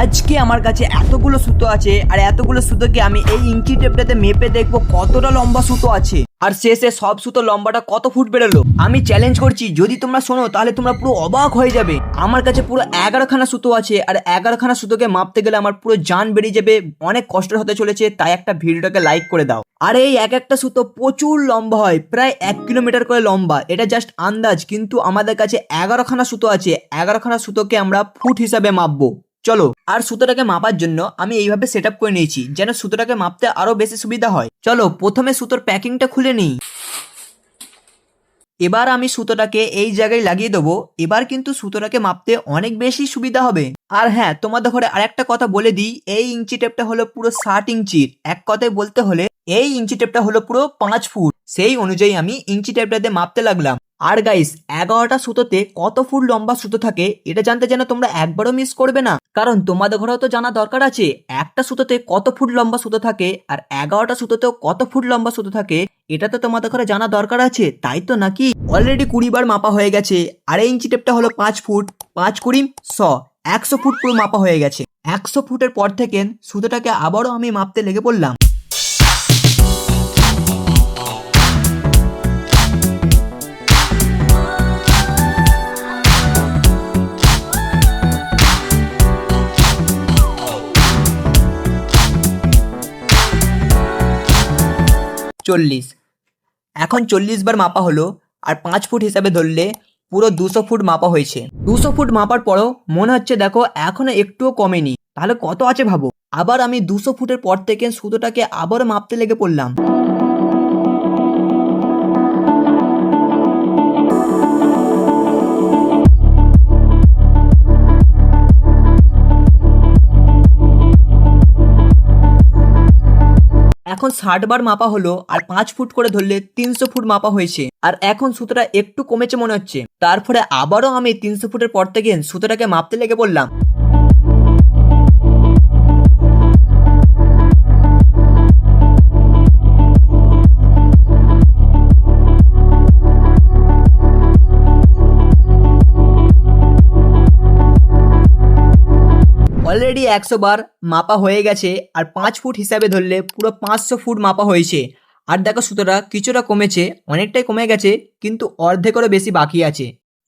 আজকে আমার কাছে এতগুলো সুতো আছে আর এতগুলো সুতোকে আমি এই ইঞ্চি টেপটাতে মেপে দেখবো কতটা লম্বা সুতো আছে আর শেষে সব সুতো লম্বাটা কত ফুট বেরোলো। আমি চ্যালেঞ্জ করছি, যদি তোমরা শোনো তাহলে তোমরা পুরো অবাক হয়ে যাবে। আমার কাছে পুরো 11খানা সুতো আছে আর 11খানা সুতোকে মাপতে গেলে আমার পুরো জান বেরিয়ে যাবে, অনেক কষ্ট হতে চলেছে। তাই একটা ভিডিওটাকে লাইক করে দাও। আর এই একটা সুতো প্রচুর লম্বা হয়, প্রায় 1 কিলোমিটার করে লম্বা। এটা জাস্ট আন্দাজ, কিন্তু আমাদের কাছে 11খানা সুতো আছে। 11খানা সুতোকে আমরা ফুট হিসাবে মাপবো। চলো, আর সুতোটাকে মাপার জন্য আমি এইভাবে সেট আপ করে নিয়েছি যেন সুতোটাকে মাপতে আরো বেশি সুবিধা হয়। চলো প্রথমে সুতোর প্যাকিংটা খুলে নিই। এবার আমি সুতোটাকে এই জায়গায় লাগিয়ে দেবো। এবার কিন্তু সুতোটাকে মাপতে অনেক বেশি সুবিধা হবে। আর হ্যাঁ, তোমাদের ঘরে আরেকটা কথা বলে দিই, এই ইঞ্চি টেপটা হলো পুরো 60 ইঞ্চির। এক কথায় বলতে হলে এই ইঞ্চি টেপটা হলো পুরো 5 ফুট। সেই অনুযায়ী আমি ইঞ্চি টেপটাতে মাপতে লাগলাম। আর গাইস, 11টা সুতোতে কত ফুট লম্বা সুতো থাকে এটা জানতে যেন তোমরা একবারও মিস করবে না, কারণ তোমাদের ঘরেও তো জানা দরকার আছে একটা সুতোতে কত ফুট লম্বা সুতো থাকে আর 11টা সুতোতেও কত ফুট লম্বা সুতো থাকে। এটা তো তোমাদের ঘরে জানা দরকার আছে, তাই তো নাকি? অলরেডি 20 বার মাপা হয়ে গেছে। আর এই ইঞ্চি টেপটা হলো 5 ফুট, 5 কুড়ি 100, 100 ফুট পুরো মাপা হয়ে গেছে। 100 ফুটের পর থেকে সুতোটাকে আবারও আমি মাপতে লেগে পড়লাম। এখন 40 বার মাপা হলো আর 5 ফুট হিসাবে ধরলে পুরো 200 ফুট মাপা হয়েছে। 200 ফুট মাপার পরও মনে হচ্ছে দেখো এখনো একটুও কমেনি, তাহলে কত আছে ভাবো। আবার আমি 200 ফুটের পর থেকে সুতোটাকে আবারও মাপতে লেগে পড়লাম। এখন 60 বার মাপা হলো আর 5 ফুট করে ধরলে 300 ফুট মাপা হয়েছে। আর এখন সুতোটা একটু কমেছে মনে হচ্ছে। তারপরে আবারও আমি 300 ফুটের পর থেকে সুতোটাকে মাপতে লেগে পড়লাম। অলরেডি 100 বার মাপা হয়ে গেছে আর 5 ফুট হিসাবে ধরলে পুরো 500 ফুট মাপা হয়েছে। আর দেখো সুতোটা কিছুটা কমেছে, অনেকটাই কমে গেছে, কিন্তু অর্ধেকেরও বেশি বাকি আছে।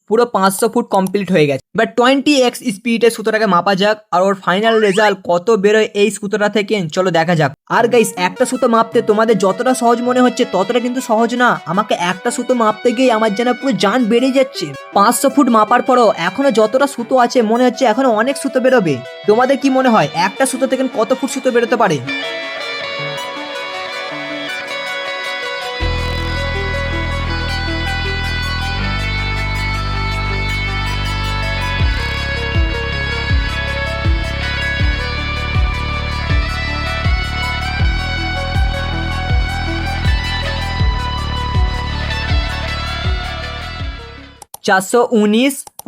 পুরো 500 ফুট কমপ্লিট হয়ে গেছে। এবার 20x স্পিডে সুতোটাকে মাপা যাক আর ওর ফাইনাল রেজাল্ট কত বেরোয় এই সুতোটা থেকে চলো দেখা যাক। আর গাইস, একটা সুতো মাপতে তোমাদের যতটা সহজ মনে হচ্ছে ততটা কিন্তু সহজ না। আমাকে একটা সুতো মাপতে গিয়ে আমার যেন পুরো জান বেড়ে যাচ্ছে। 500 ফুট মাপার পরও এখনো যতটা সুতো আছে মনে হচ্ছে এখনো অনেক সুতো বেরোবে। তোমাদের কি মনে হয় একটা সুতো থেকে কত ফুট সুতো বেরোতে পারে? চারশো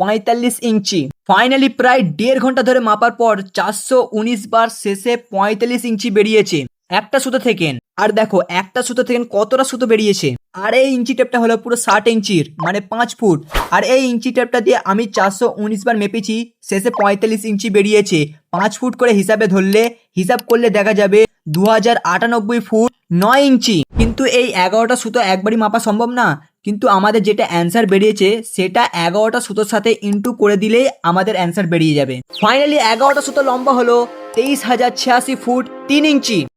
45 ইঞ্চি। ফাইনালি প্রায় 1.5 ঘন্টা ধরে মাপার পর 419 বার শেষে 45 ইঞ্চি বেরিয়েছে একটা সুতো থেকে। আর দেখো একটা সুতো থেকে কতটা সুতো বেরিয়েছে। আর এই ইঞ্চি টেপটা হলো পুরো 60 ইঞ্চির, মানে 5 ফুট। আর এই ইঞ্চি টেপটা দিয়ে আমি 419 বার মেপেছি, শেষে 45 ইঞ্চি বেরিয়েছে। 5 ফুট করে হিসাবে ধরলে, হিসাব করলে দেখা যাবে 2098 ফুট 9 ইঞ্চি। কিন্তু এই 11টা সুতো একবারই মাপা সম্ভব না, কিন্তু আমাদের যেটা অ্যান্সার বেরিয়েছে সেটা 11টা সুতোর সাথে ইন্টু করে দিলেই আমাদের অ্যান্সার বেরিয়ে যাবে। ফাইনালি 11টা সুতো লম্বা হলো 23,086 ফুট 3 ইঞ্চি।